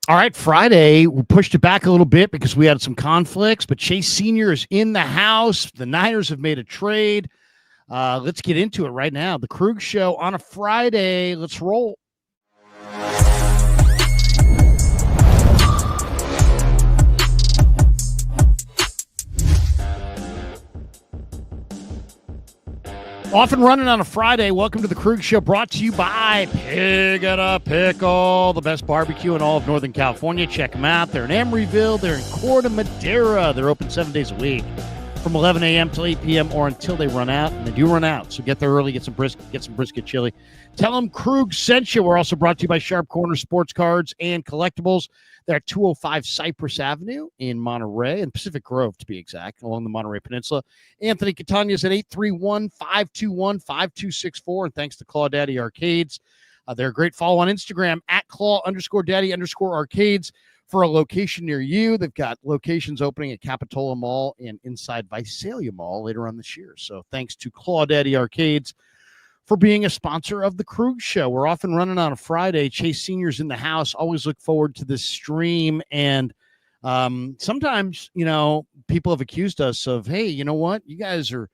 All right, Friday, we pushed it back a little bit because we had some conflicts, but Chase Sr. is in the house. The Niners have made a trade. Let's get into it right now. The Krug Show on a Friday. Let's roll. Off and running on a Friday. Welcome to the Krug Show, brought to you by Pig and a Pickle, the best barbecue in all of Northern California. Check them out. They're in Emeryville. They're in Corte Madera. They're open 7 days a week from 11 a.m. till 8 p.m. or until they run out, and they do run out. So get there early, get some brisket chili. Tell them Krug sent you. We're also brought to you by Sharp Corner Sports Cards and Collectibles. They're at 205 Cypress Avenue in Monterey, and Pacific Grove, to be exact, along the Monterey Peninsula. Anthony Catania's at 831-521-5264, and thanks to Claw Daddy Arcades. They're a great follow on Instagram, at Claw_Daddy_Arcades. For a location near you. They've got locations opening at Capitola Mall and inside Visalia Mall later on this year. So thanks to Claw Daddy Arcades for being a sponsor of the Krug Show. We're off and running on a Friday. Chase Sr.'s in the house. Always look forward to this stream. And sometimes, people have accused us of, hey, you know what? You guys are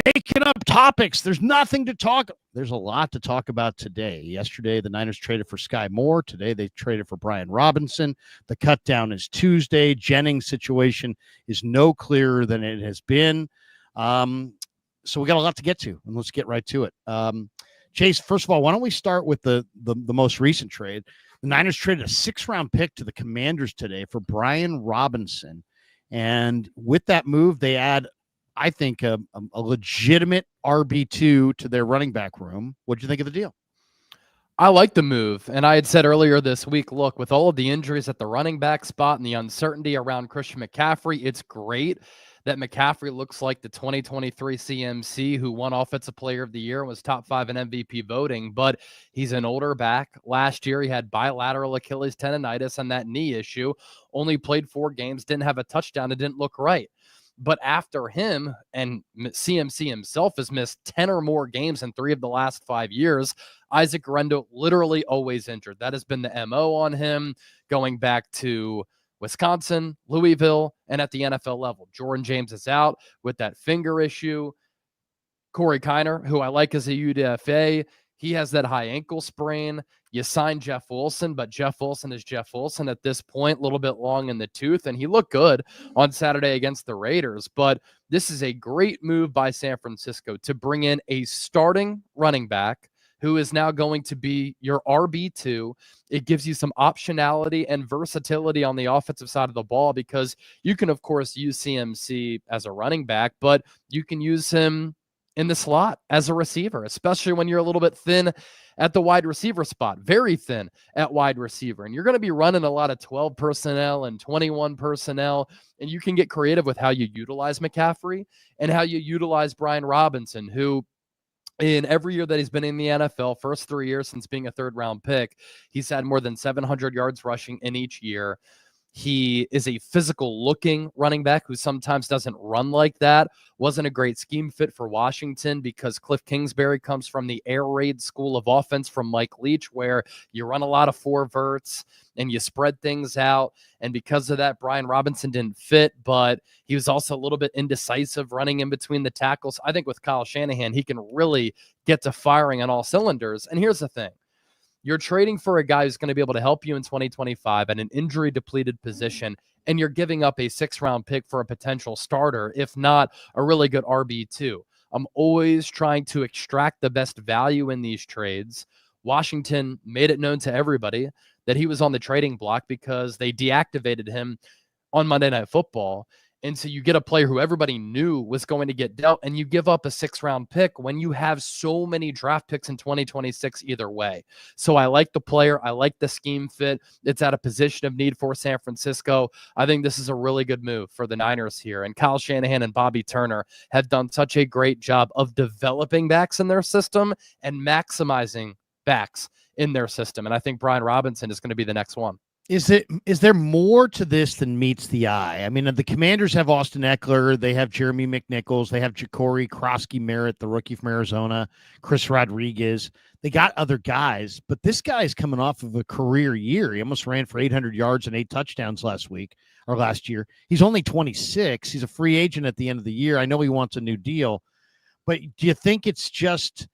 making up topics. There's nothing to talk. There's a lot to talk about today. Yesterday, the Niners traded for Skyy Moore. Today, they traded for Brian Robinson. The cutdown is Tuesday. Jennings' situation is no clearer than it has been. So we got a lot to get to, and let's get right to it. Chase, first of all, why don't we start with the most recent trade? The Niners traded a 6th-round pick to the Commanders today for Brian Robinson. And with that move, they add, I think, a legitimate RB2 to their running back room. What'd you think of the deal? I like the move. And I had said earlier this week, look, with all of the injuries at the running back spot and the uncertainty around Christian McCaffrey, it's great that McCaffrey looks like the 2023 CMC who won Offensive Player of the Year and was top 5 in MVP voting. But he's an older back. Last year, he had bilateral Achilles tendonitis and that knee issue. Only played 4 games, didn't have a touchdown. It didn't look right. But after him, and CMC himself has missed 10 or more games in 3 of the last 5 years, Isaac Guerendo literally always injured. That has been the MO on him going back to Wisconsin, Louisville, and at the NFL level. Jordan James is out with that finger issue. Corey Kiner, who I like as a UDFA, he has that high ankle sprain. You signed Jeff Wilson, but Jeff Wilson is Jeff Wilson at this point, a little bit long in the tooth, and he looked good on Saturday against the Raiders. But this is a great move by San Francisco to bring in a starting running back who is now going to be your RB2. It gives you some optionality and versatility on the offensive side of the ball because you can, of course, use CMC as a running back, but you can use him in the slot as a receiver, especially when you're a little bit thin at the wide receiver spot, very thin at wide receiver. And you're going to be running a lot of 12 personnel and 21 personnel, and you can get creative with how you utilize McCaffrey and how you utilize Brian Robinson, who in every year that he's been in the NFL, first 3 years since being a 3rd-round pick, he's had more than 700 yards rushing in each year. He is a physical-looking running back who sometimes doesn't run like that. Wasn't a great scheme fit for Washington because Cliff Kingsbury comes from the air raid school of offense from Mike Leach, where you run a lot of 4 verts and you spread things out. And because of that, Brian Robinson didn't fit, but he was also a little bit indecisive running in between the tackles. I think with Kyle Shanahan, he can really get to firing on all cylinders. And here's the thing. You're trading for a guy who's going to be able to help you in 2025 at an injury-depleted position, and you're giving up a 6th-round pick for a potential starter, if not a really good RB2. I'm always trying to extract the best value in these trades. Washington made it known to everybody that he was on the trading block because they deactivated him on Monday Night Football. And so you get a player who everybody knew was going to get dealt, and you give up a 6th-round pick when you have so many draft picks in 2026 either way. So I like the player. I like the scheme fit. It's at a position of need for San Francisco. I think this is a really good move for the Niners here. And Kyle Shanahan and Bobby Turner have done such a great job of developing backs in their system and maximizing backs in their system. And I think Brian Robinson is going to be the next one. Is there more to this than meets the eye? I mean, the Commanders have Austin Eckler, they have Jeremy McNichols, they have Ja'Cory Krosky-Merritt, the rookie from Arizona, Chris Rodriguez. They got other guys, but this guy is coming off of a career year. He almost ran for 800 yards and 8 touchdowns last year. He's only 26. He's a free agent at the end of the year. I know he wants a new deal, but do you think it's just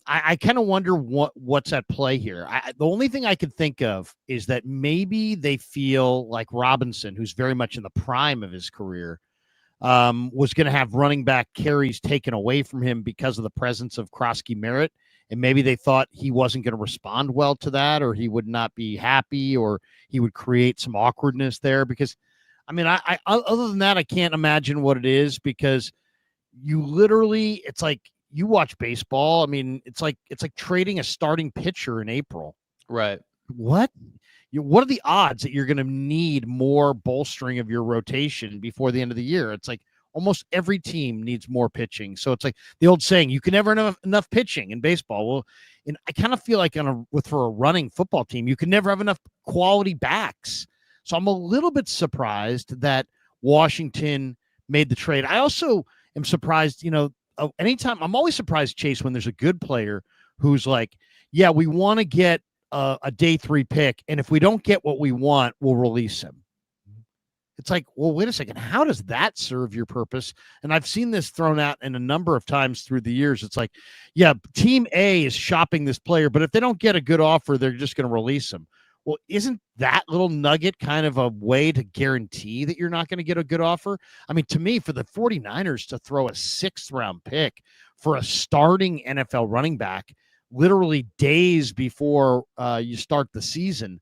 I kind of wonder what's at play here. The only thing I could think of is that maybe they feel like Robinson, who's very much in the prime of his career, was going to have running back carries taken away from him because of the presence of Krosky-Merritt. And maybe they thought he wasn't going to respond well to that, or he would not be happy, or he would create some awkwardness there. Because, I mean, I other than that, I can't imagine what it is, because you literally, it's like, you watch baseball. I mean, it's like trading a starting pitcher in April. Right. What are the odds that you're going to need more bolstering of your rotation before the end of the year? It's like almost every team needs more pitching. So it's like the old saying, you can never have enough pitching in baseball. Well, and I kind of feel like for a running football team, you can never have enough quality backs. So I'm a little bit surprised that Washington made the trade. I also am surprised, anytime I'm always surprised, Chase, when there's a good player who's like, yeah, we want to get a day 3 pick, and if we don't get what we want, we'll release him. It's like, well, wait a second. How does that serve your purpose? And I've seen this thrown out in a number of times through the years. It's like, yeah, team A is shopping this player, but if they don't get a good offer, they're just going to release him. Well, isn't that little nugget kind of a way to guarantee that you're not going to get a good offer? I mean, to me, for the 49ers to throw a 6th round pick for a starting NFL running back literally days before you start the season,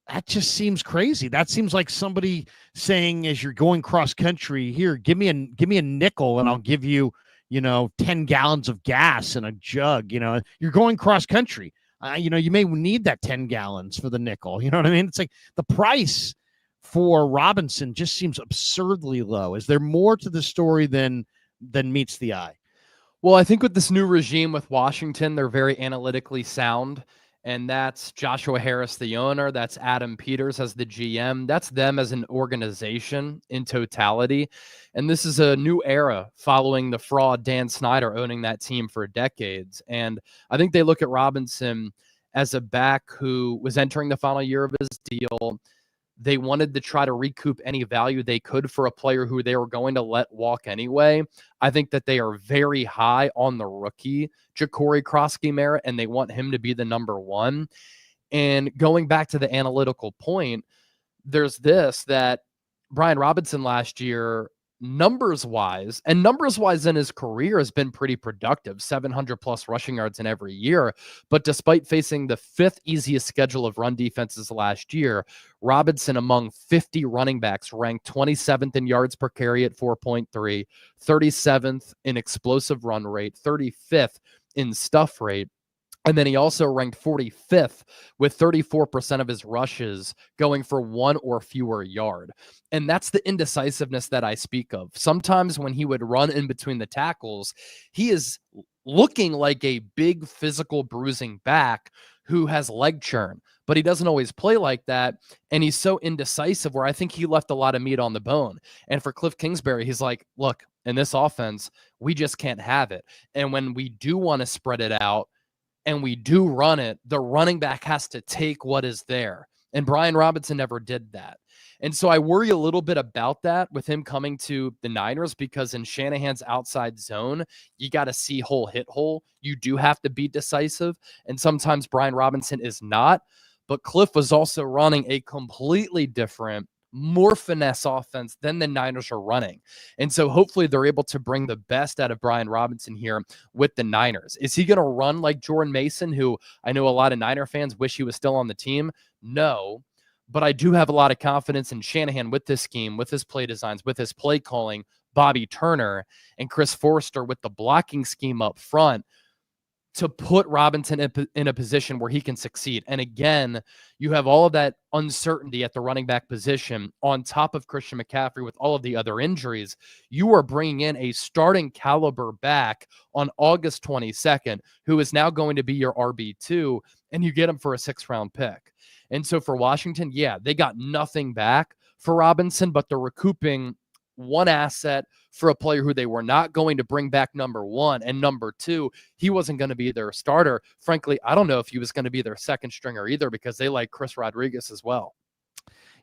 that just seems crazy. That seems like somebody saying, as you're going cross country, here, give me a nickel and I'll give you, 10 gallons of gas in a jug. You're going cross country. You may need that 10 gallons for the nickel. You know what I mean? It's like the price for Robinson just seems absurdly low. Is there more to the story than meets the eye? Well, I think with this new regime with Washington, they're very analytically sound. And that's Joshua Harris, the owner. That's Adam Peters as the GM. That's them as an organization in totality. And this is a new era following the fraud Dan Snyder owning that team for decades. And I think they look at Robinson as a back who was entering the final year of his deal. They wanted to try to recoup any value they could for a player who they were going to let walk anyway. I think that they are very high on the rookie, Ja'Cory Krosky-Merritt, and they want him to be the number 1. And going back to the analytical point, there's this, that Brian Robinson last year, numbers-wise in his career, has been pretty productive, 700 plus rushing yards in every year. But despite facing the 5th easiest schedule of run defenses last year, Robinson, among 50 running backs, ranked 27th in yards per carry at 4.3, 37th in explosive run rate, 35th in stuff rate. And then he also ranked 45th with 34% of his rushes going for 1 or fewer yard. And that's the indecisiveness that I speak of. Sometimes when he would run in between the tackles, he is looking like a big physical bruising back who has leg churn, but he doesn't always play like that. And he's so indecisive, where I think he left a lot of meat on the bone. And for Cliff Kingsbury, he's like, look, in this offense, we just can't have it. And when we do want to spread it out, and we do run it, the running back has to take what is there. And Brian Robinson never did that. And so I worry a little bit about that with him coming to the Niners, because in Shanahan's outside zone, you got to see hole, hit hole. You do have to be decisive. And sometimes Brian Robinson is not. But Cliff was also running a completely different, more finesse offense than the Niners are running. And so hopefully they're able to bring the best out of Brian Robinson here with the Niners. Is he going to run like Jordan Mason, who I know a lot of Niner fans wish he was still on the team? No, but I do have a lot of confidence in Shanahan with this scheme, with his play designs, with his play calling, Bobby Turner and Chris Forrester with the blocking scheme up front. to put Robinson in a position where he can succeed. And again, you have all of that uncertainty at the running back position on top of Christian McCaffrey with all of the other injuries. You are bringing in a starting caliber back on August 22nd, who is now going to be your RB2, and you get him for a 6th-round pick. And so for Washington, yeah, they got nothing back for Robinson, but they're recouping one asset for a player who they were not going to bring back, number one. And number two, he wasn't going to be their starter. Frankly, I don't know if he was going to be their second stringer either, because they like Chris Rodriguez as well.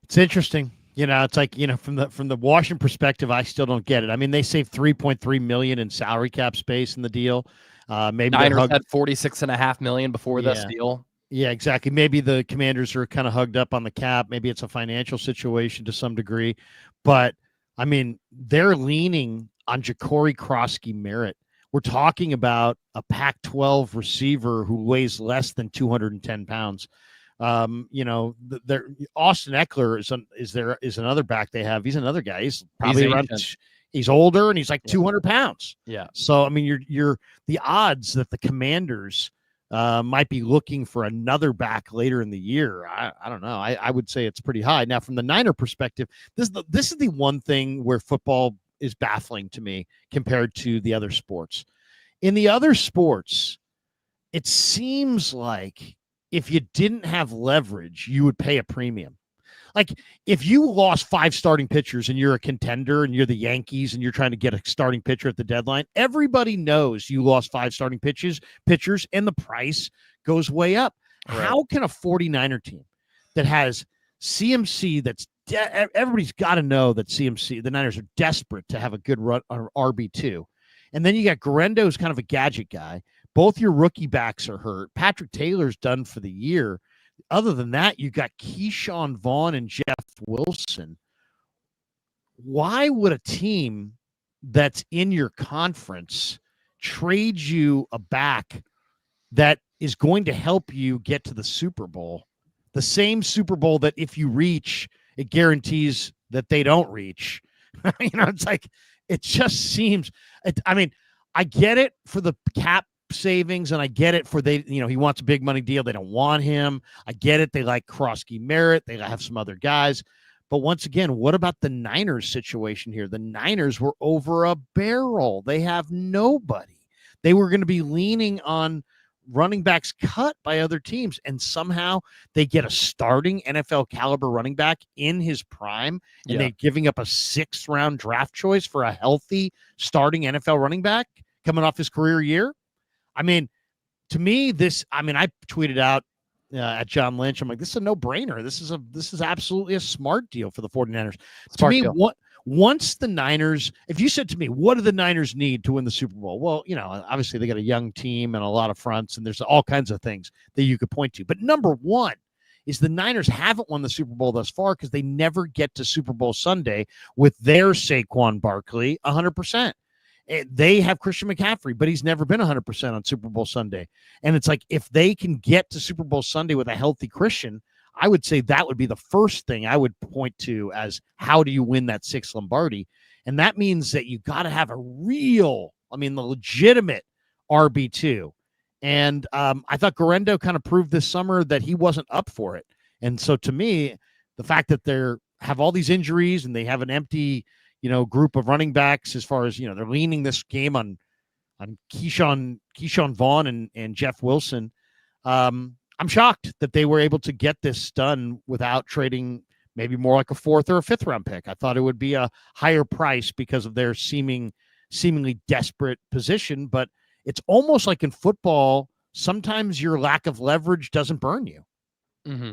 It's interesting. It's like, from the Washington perspective, I still don't get it. I mean, they saved $3.3 million in salary cap space in the deal. Maybe Niners had $46.5 million before this deal. Yeah, exactly. Maybe the Commanders are kind of hugged up on the cap. Maybe it's a financial situation to some degree, but I mean, they're leaning on Ja'Cory Krosky-Merritt. We're talking about a Pac-12 receiver who weighs less than 210 pounds. Austin Eckler is another back they have. He's another guy. He's probably he's older and he's like 200 pounds. Yeah. So I mean, you're the odds that the Commanders might be looking for another back later in the year. I don't know. I would say it's pretty high. Now, from the Niner perspective, this is the one thing where football is baffling to me compared to the other sports. In the other sports, it seems like if you didn't have leverage, you would pay a premium. Like if you lost 5 starting pitchers and you're a contender and you're the Yankees and you're trying to get a starting pitcher at the deadline, everybody knows you lost 5 starting pitchers and the price goes way up. Right. How can a 49er team that has CMC everybody's got to know that the Niners are desperate to have a good run on RB2. And then you got Guerendo, who's kind of a gadget guy. Both your rookie backs are hurt. Patrick Taylor's done for the year. Other than that, you got Keyshawn Vaughn and Jeff Wilson. Why would a team that's in your conference trade you a back that is going to help you get to the Super Bowl? The same Super Bowl that if you reach, it guarantees that they don't reach. It's like, it just seems, I get it for the cap savings, and I get it for he wants a big money deal. They don't want him. I get it. They like Krosky-Merritt. They have some other guys. But once again, what about the Niners situation here? The Niners were over a barrel. They have nobody. They were going to be leaning on running backs cut by other teams, and somehow they get a starting NFL caliber running back in his prime, and they're giving up a 6th-round draft choice for a healthy starting NFL running back coming off his career year. I mean, to me, I tweeted out at John Lynch, I'm like, this is a no-brainer. This is absolutely a smart deal for the 49ers. To me, once the Niners, if you said to me, what do the Niners need to win the Super Bowl? Well, obviously they got a young team and a lot of fronts, and there's all kinds of things that you could point to. But number one is the Niners haven't won the Super Bowl thus far because they never get to Super Bowl Sunday with their Saquon Barkley 100%. They have Christian McCaffrey, but he's never been 100% on Super Bowl Sunday. And it's like, if they can get to Super Bowl Sunday with a healthy Christian, I would say that would be the first thing I would point to as how do you win that 6th Lombardi? And that means that you got to have the legitimate RB2. And I thought Guerendo kind of proved this summer that he wasn't up for it. And so to me, the fact that they have all these injuries and they have an empty group of running backs, as far as, they're leaning this game on Keyshawn Vaughn and Jeff Wilson. I'm shocked that they were able to get this done without trading maybe more like a 4th or a 5th-round pick. I thought it would be a higher price because of their seemingly desperate position, but it's almost like in football, sometimes your lack of leverage doesn't burn you. Mm-hmm.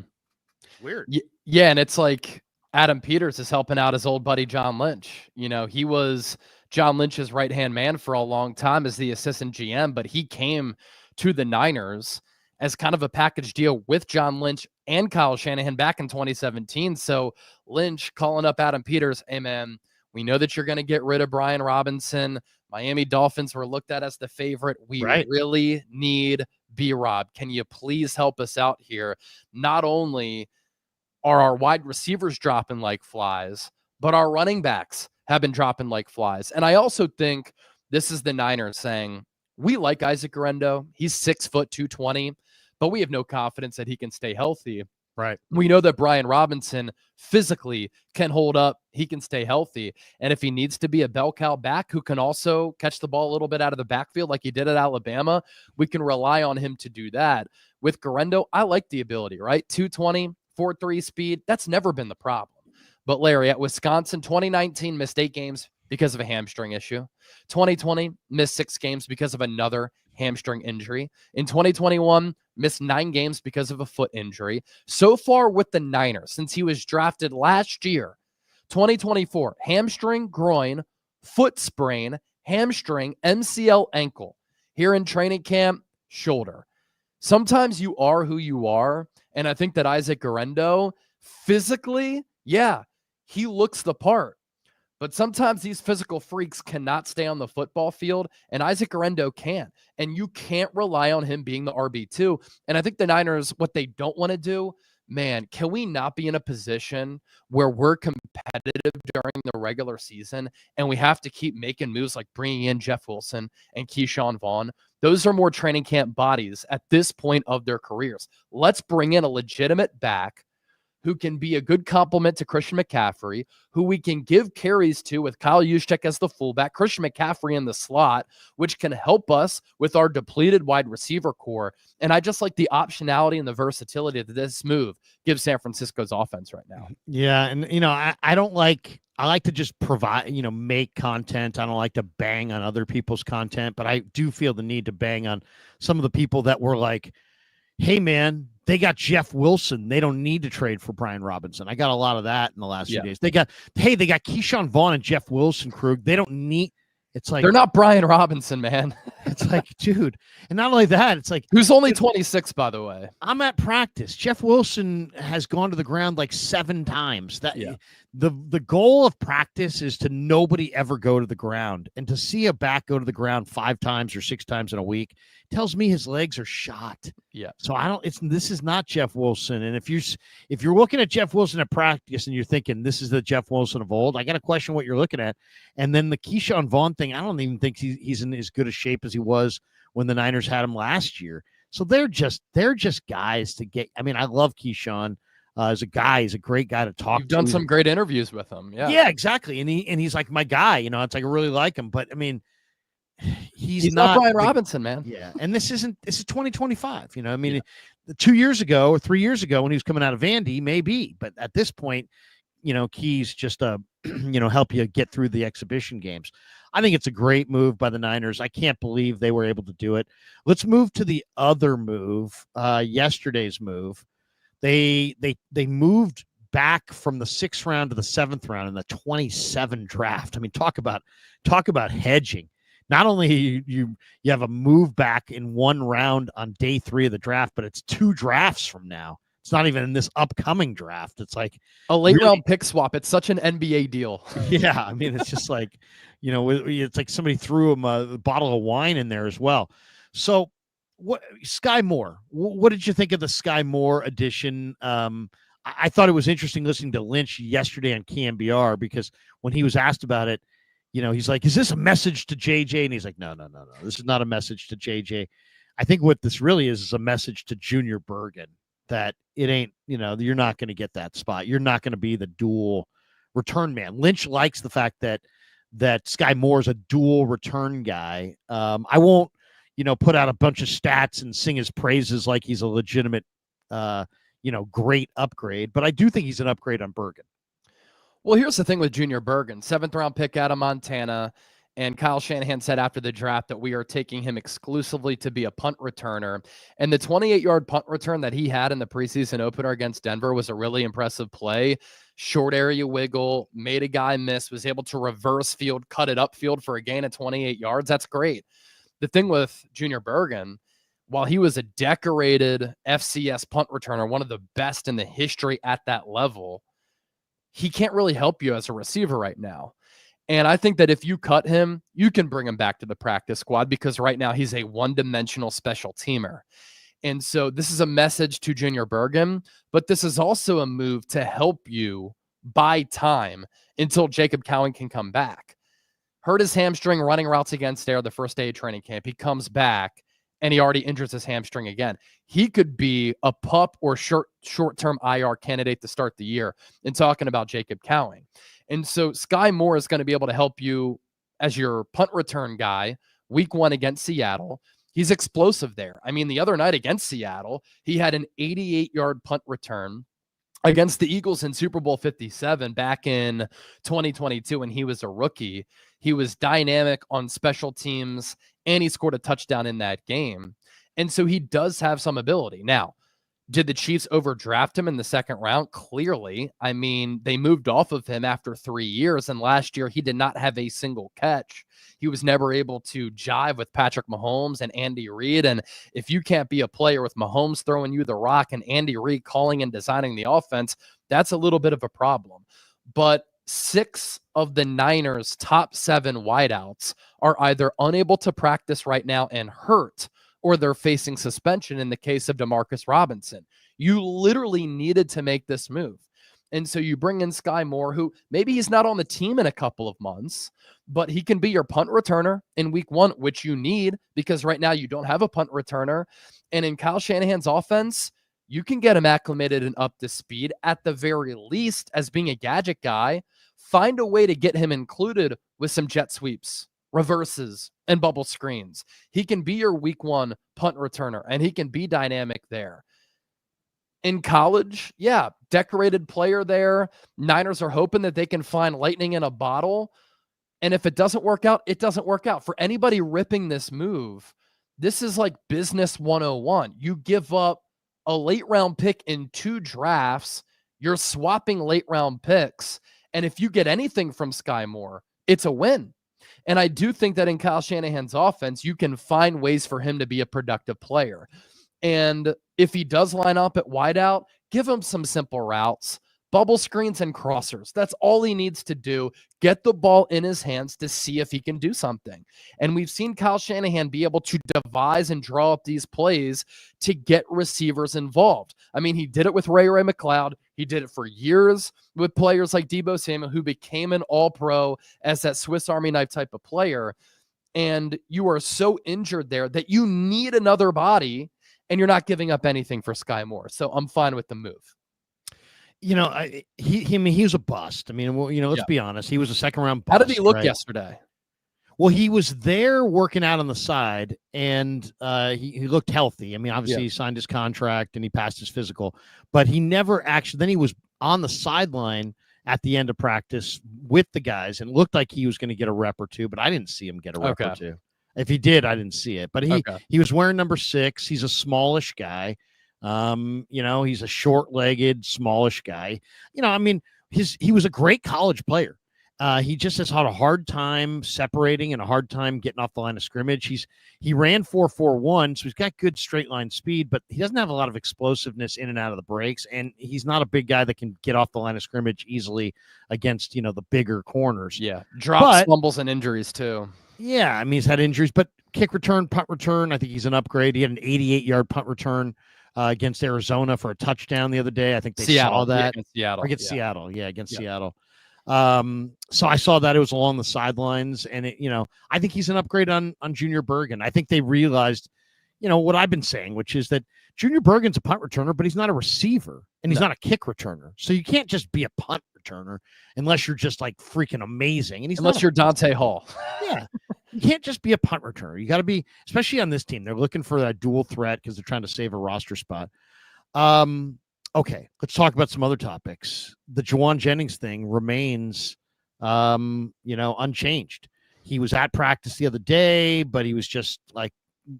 It's weird. Yeah, and it's like Adam Peters is helping out his old buddy John Lynch. He was John Lynch's right-hand man for a long time as the assistant GM, but he came to the Niners as kind of a package deal with John Lynch and Kyle Shanahan back in 2017. So Lynch calling up Adam Peters, hey man, we know that you're going to get rid of Brian Robinson. Miami Dolphins were looked at as the favorite. We really need B-Rob. Can you please help us out here? Not only are our wide receivers dropping like flies, but our running backs have been dropping like flies. And I also think this is the Niners saying, we like Isaac Guerendo. He's 6 foot 220, but we have no confidence that he can stay healthy. Right. We know that Brian Robinson physically can hold up. He can stay healthy. And if he needs to be a bell cow back who can also catch the ball a little bit out of the backfield like he did at Alabama, we can rely on him to do that. With Guerendo, I like the ability, right? 220, 4.3 speed. That's never been the problem. But Larry, at Wisconsin, 2019 missed 8 games because of a hamstring issue. 2020 missed 6 games because of another hamstring injury. In 2021, missed 9 games because of a foot injury. So far with the Niners, since he was drafted last year, 2024, hamstring, groin, foot sprain, hamstring, MCL, ankle. Here in training camp, shoulder. Sometimes you are who you are, and I think that Isaac Guerendo, physically, yeah, he looks the part. But sometimes these physical freaks cannot stay on the football field, and Isaac Guerendo can. And you can't rely on him being the RB2. And I think the Niners, what they don't want to do, man, can we not be in a position where we're competitive during the regular season and we have to keep making moves like bringing in Jeff Wilson and Keyshawn Vaughn? Those are more training camp bodies at this point of their careers. Let's bring in a legitimate back who can be a good complement to Christian McCaffrey, who we can give carries to with Kyle Juszczyk as the fullback, Christian McCaffrey in the slot, which can help us with our depleted wide receiver core. And I just like the optionality and the versatility that this move gives San Francisco's offense right now. Yeah, and I like to just provide, make content. I don't like to bang on other people's content, but I do feel the need to bang on some of the people that were like, hey, man, they got Jeff Wilson. They don't need to trade for Brian Robinson. I got a lot of that in the last few days. They got Keyshawn Vaughn and Jeff Wilson, Krug. They don't need. It's like they're not Brian Robinson, man. It's like, dude. And not only that, it's like, who's only 26, by the way. I'm at practice. Jeff Wilson has gone to the ground like 7 times. The goal of practice is to nobody ever go to the ground, and to see a back go to the ground 5 times or 6 times in a week tells me his legs are shot. Yeah. So this is not Jeff Wilson. And if you're looking at Jeff Wilson at practice and you're thinking this is the Jeff Wilson of old, I got to question what you're looking at. And then the Keyshawn Vaughn thing, I don't even think he's in as good a shape as he was when the Niners had him last year. So they're just guys to get. I mean, I love Keyshawn as a guy. He's a great guy to talk to. You've done some great interviews with him. Yeah. Yeah, exactly. And he's like my guy. It's like I really like him. But I mean, he's not Brian Robinson, man. Yeah. And this is 2025. I mean, 2 years ago or 3 years ago when he was coming out of Vandy, maybe. But at this point, Key's just help you get through the exhibition games. I think it's a great move by the Niners. I can't believe they were able to do it. Let's move to the other move, yesterday's move. They moved back from the 6th round to the 7th round in the 27 draft. I mean, talk about hedging. Not only you have a move back in 1 round on day 3 of the draft, but it's 2 drafts from now. It's not even in this upcoming draft. It's like a late round pick swap. It's such an NBA deal. Yeah. I mean, it's just like, it's like somebody threw him a bottle of wine in there as well. So Skyy Moore, what did you think of the Skyy Moore edition? I thought it was interesting listening to Lynch yesterday on KMBR, because when he was asked about it, he's like, is this a message to JJ? And he's like, no. This is not a message to JJ. I think what this really is a message to Junior Bergen, that it ain't, you're not going to get that spot. You're not going to be the dual return man. Lynch likes the fact that Skyy Moore is a dual return guy. I won't, put out a bunch of stats and sing his praises like he's a legitimate, great upgrade, but I do think he's an upgrade on Bergen. Well, here's the thing with Junior Bergen, 7th round pick out of Montana. And Kyle Shanahan said after the draft that we are taking him exclusively to be a punt returner. And the 28-yard punt return that he had in the preseason opener against Denver was a really impressive play. Short area wiggle, made a guy miss, was able to reverse field, cut it upfield for a gain of 28 yards. That's great. The thing with Junior Bergen, while he was a decorated FCS punt returner, one of the best in the history at that level, he can't really help you as a receiver right now. And I think that if you cut him, you can bring him back to the practice squad, because right now he's a one-dimensional special teamer. And so this is a message to Junior Bergen, but this is also a move to help you buy time until Jacob Cowan can come back. hurt his hamstring running routes against air the first day of training camp. He comes back and he already injures his hamstring again. He could be a pup or short-term IR candidate to start the year, and talking about Jacob Cowing. And so Skyy Moore is going to be able to help you as your punt return guy week 1 against Seattle. He's explosive there. I mean, the other night against Seattle, he had an 88-yard punt return against the Eagles in Super Bowl 57 back in 2022 when he was a rookie. He was dynamic on special teams, and he scored a touchdown in that game. And so he does have some ability. Now, did the Chiefs overdraft him in the second round? Clearly. I mean, they moved off of him after 3 years, and last year he did not have a single catch. He was never able to jive with Patrick Mahomes and Andy Reid. And if you can't be a player with Mahomes throwing you the rock and Andy Reid calling and designing the offense, that's a little bit of a problem. But 6 of the Niners' top 7 wideouts are either unable to practice right now and hurt, or they're facing suspension in the case of Demarcus Robinson. You literally needed to make this move. And so you bring in Skyy Moore, who maybe he's not on the team in a couple of months, but he can be your punt returner in week 1, which you need because right now you don't have a punt returner. And in Kyle Shanahan's offense, you can get him acclimated and up to speed at the very least as being a gadget guy. Find a way to get him included with some jet sweeps, reverses, and bubble screens. He can be your week 1 punt returner, and he can be dynamic there. In college, yeah, decorated player there. Niners are hoping that they can find lightning in a bottle. And if it doesn't work out, it doesn't work out. For anybody ripping this move, this is like business 101. You give up a late round pick in 2 drafts. You're swapping late round picks. And if you get anything from Skyy Moore, it's a win. And I do think that in Kyle Shanahan's offense, you can find ways for him to be a productive player. And if he does line up at wideout, give him some simple routes, bubble screens and crossers. That's all he needs to do. Get the ball in his hands to see if he can do something. And we've seen Kyle Shanahan be able to devise and draw up these plays to get receivers involved. I mean, he did it with Ray McCloud. He did it for years with players like Deebo Samuel, who became an all-pro as that Swiss Army knife type of player. And you are so injured there that you need another body, and you're not giving up anything for Skyy Moore. So I'm fine with the move. You know, he was a bust. I mean, well, let's be honest. He was a second-round bust. How did he look right? yesterday? Well, he was there working out on the side, and he looked healthy. I mean, obviously he signed his contract and he passed his physical, but he never actually. Then he was on the sideline at the end of practice with the guys, and it looked like he was going to get a rep or two, but I didn't see him get a rep or two. If he did, I didn't see it. But he was wearing number 6. He's a smallish guy. He's a short-legged, smallish guy. I mean, he was a great college player. He just has had a hard time separating and a hard time getting off the line of scrimmage. He ran 4.41, so he's got good straight line speed, but he doesn't have a lot of explosiveness in and out of the breaks, and he's not a big guy that can get off the line of scrimmage easily against the bigger corners. Yeah, drops, fumbles, and injuries too. Yeah, I mean, he's had injuries, but kick return, punt return, I think he's an upgrade. He had an 88-yard punt return against Arizona for a touchdown the other day. I think they saw that. Against Seattle. Seattle. So I saw that it was along the sidelines, and I think he's an upgrade on Junior Bergen. I think they realized, what I've been saying, which is that Junior Bergen's a punt returner, but he's not a receiver and he's not a kick returner. So you can't just be a punt returner unless you're just like freaking amazing. And unless you're Dante Hall. Yeah. You can't just be a punt returner. You got to be, especially on this team. They're looking for that dual threat because they're trying to save a roster spot. Okay, let's talk about some other topics. The Jauan Jennings thing remains, unchanged. He was at practice the other day, but he was just like,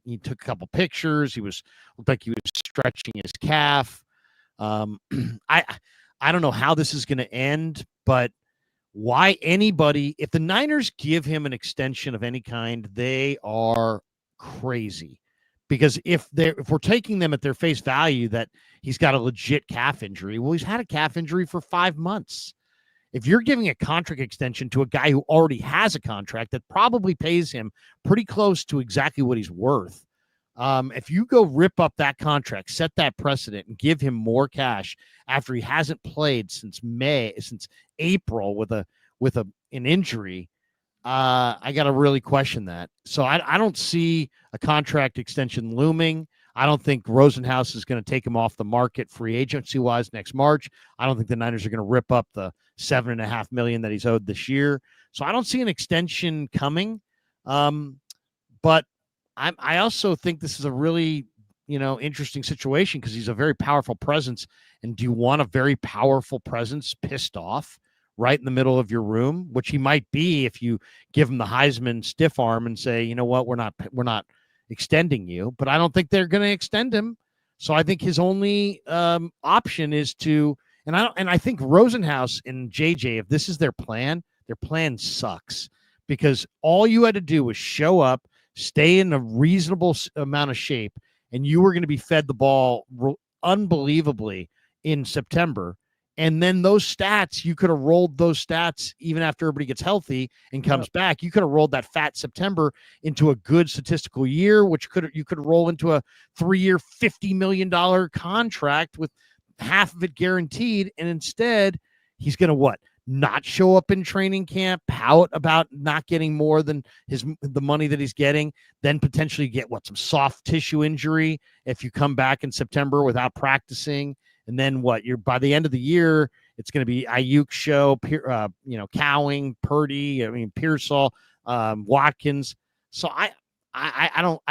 he took a couple pictures. Looked like he was stretching his calf. I don't know how this is going to end, but why anybody, if the Niners give him an extension of any kind, they are crazy. Because if we're taking them at their face value that he's got a legit calf injury, well, he's had a calf injury for 5 months. If you're giving a contract extension to a guy who already has a contract that probably pays him pretty close to exactly what he's worth, if you go rip up that contract, set that precedent, and give him more cash after he hasn't played since April with an injury, I got to really question that. So I don't see a contract extension looming. I don't think Rosenhaus is going to take him off the market free agency wise next March. I don't think the Niners are going to rip up the $7.5 million that he's owed this year. So I don't see an extension coming. But I also think this is a really, interesting situation because he's a very powerful presence. And do you want a very powerful presence pissed off right in the middle of your room, which he might be if you give him the Heisman stiff arm and say, you know what, we're not extending you, but I don't think they're going to extend him. So I think his only option is to, and I think Rosenhaus and JJ, if this is their plan sucks because all you had to do was show up, stay in a reasonable amount of shape, and you were going to be fed the ball unbelievably in September. And then those stats, you could have rolled those stats even after everybody gets healthy and comes back. You could have rolled that fat September into a good statistical year, which you could roll into a 3-year, $50 million contract with half of it guaranteed. And instead, he's going to not show up in training camp, pout about not getting more than the money that he's getting, then potentially get some soft tissue injury if you come back in September without practicing. And then you're by the end of the year, it's going to be Ayuk show, Cowing, Purdy, Pearsall, Watkins. So I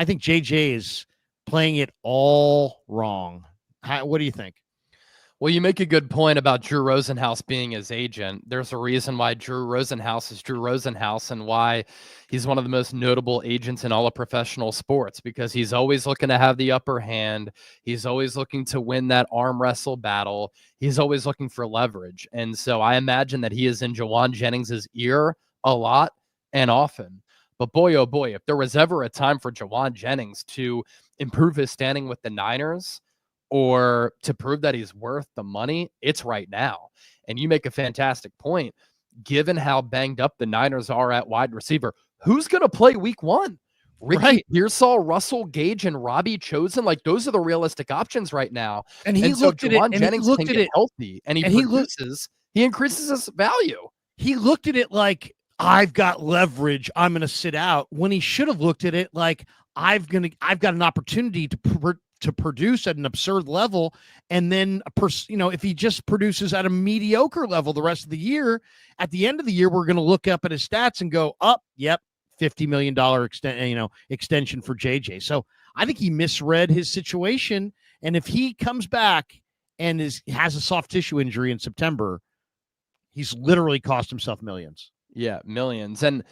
think JJ is playing it all wrong. What do you think? Well, you make a good point about Drew Rosenhaus being his agent. There's a reason why Drew Rosenhaus is Drew Rosenhaus and why he's one of the most notable agents in all of professional sports, because he's always looking to have the upper hand. He's always looking to win that arm wrestle battle. He's always looking for leverage. And so I imagine that he is in Jauan Jennings' ear a lot and often. But boy, oh boy, if there was ever a time for Jauan Jennings to improve his standing with the Niners, or to prove that he's worth the money, it's right now. And you make a fantastic point. Given how banged up the Niners are at wide receiver, who's going to play week 1? Ricky Pearsall, Russell Gage, and Robbie Chosen. Like, those are the realistic options right now. And he looked at it, and Jennings he looked at it healthy, and he increases his value. He looked at it like, I've got leverage, I'm going to sit out, when he should have looked at it like, I've got an opportunity to produce at an absurd level. And then, if he just produces at a mediocre level the rest of the year, at the end of the year, we're going to look up at his stats and go, yep, $50 million extension for JJ. So I think he misread his situation. And if he comes back and has a soft tissue injury in September, he's literally cost himself millions. Yeah, millions. And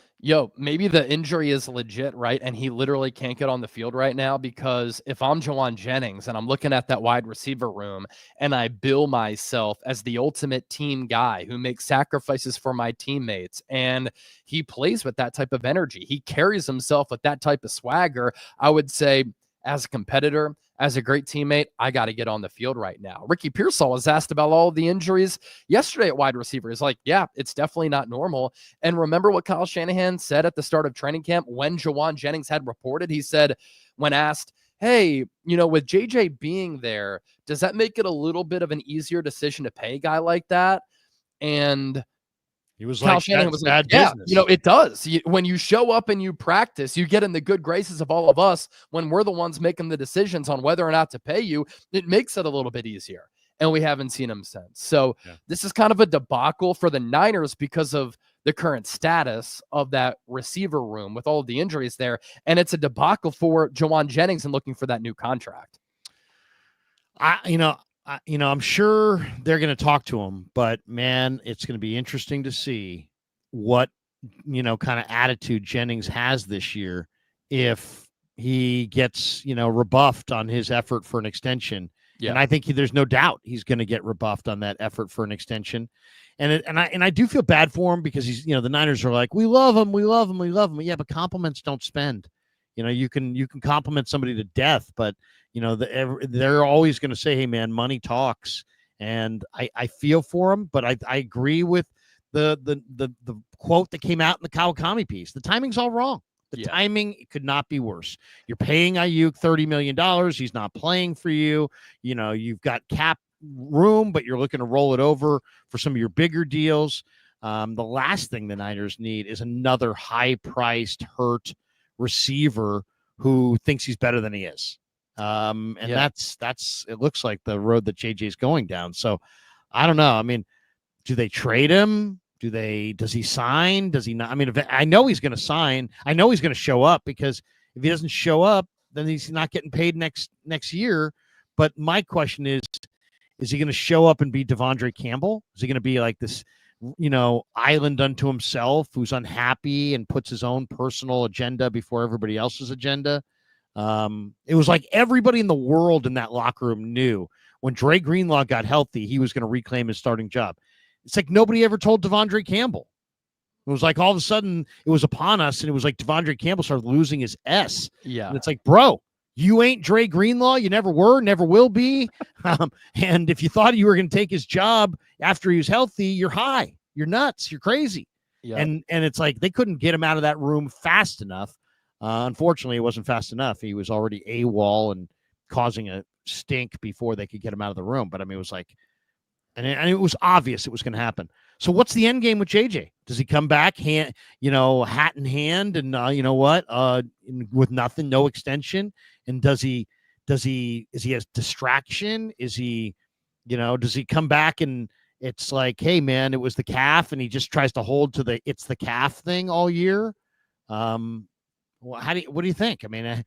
maybe the injury is legit, right? And he literally can't get on the field right now, because if I'm Jauan Jennings and I'm looking at that wide receiver room and I bill myself as the ultimate team guy who makes sacrifices for my teammates, and he plays with that type of energy, he carries himself with that type of swagger, I would say, as a competitor, as a great teammate, I got to get on the field right now. Ricky Pearsall was asked about all of the injuries yesterday at wide receiver. He's like, yeah, it's definitely not normal. And remember what Kyle Shanahan said at the start of training camp when Jauan Jennings had reported? He said, when asked, hey, with JJ being there, does that make it a little bit of an easier decision to pay a guy like that? And he was Kyle Shanahan was bad business. It does. When you show up and you practice, you get in the good graces of all of us when we're the ones making the decisions on whether or not to pay you. It makes it a little bit easier. And we haven't seen him since. So This is kind of a debacle for the Niners because of the current status of that receiver room with all of the injuries there. And it's a debacle for Jauan Jennings and looking for that new contract. I'm sure they're going to talk to him, but man, it's going to be interesting to see what, kind of attitude Jennings has this year if he gets, rebuffed on his effort for an extension. Yeah. And I think there's no doubt he's going to get rebuffed on that effort for an extension. And I do feel bad for him because he's, the Niners are like, we love him. Yeah, but compliments don't spend. You can compliment somebody to death, but they're always going to say, hey man, money talks. And I feel for him, but I agree with the quote that came out in the Kawakami piece. The timing's all wrong. The timing could not be worse. You're paying Ayuk $30 million. He's not playing for you. You've got cap room, but you're looking to roll it over for some of your bigger deals. The last thing the Niners need is another high-priced, hurt receiver who thinks he's better than he is. That's it looks like the road that JJ's going down. So I don't know. I mean, do they trade him? Does he sign? Does he not? I mean, I know he's going to sign. I know he's going to show up, because if he doesn't show up, then he's not getting paid next year. But my question is he going to show up and be Devondre Campbell? Is he going to be like this, island unto himself, who's unhappy and puts his own personal agenda before everybody else's agenda? It was like everybody in the world in that locker room knew when Dre Greenlaw got healthy, he was going to reclaim his starting job. It's like nobody ever told Devondre Campbell. It was like all of a sudden it was upon us, and it was like Devondre Campbell started losing his S. Yeah. And it's like, bro, you ain't Dre Greenlaw. You never were, never will be. And if you thought you were going to take his job after he was healthy, you're high. You're nuts. You're crazy. Yeah. And it's like they couldn't get him out of that room fast enough. Unfortunately, it wasn't fast enough. He was already AWOL and causing a stink before they could get him out of the room. But I mean, it was like, and it was obvious it was going to happen. So what's the end game with JJ? Does he come back, hat in hand, and with nothing, no extension? And is he a distraction? Is he, does he come back and it's like, hey man, it was the calf, and he just tries to hold to it's the calf thing all year? What do you think? I mean,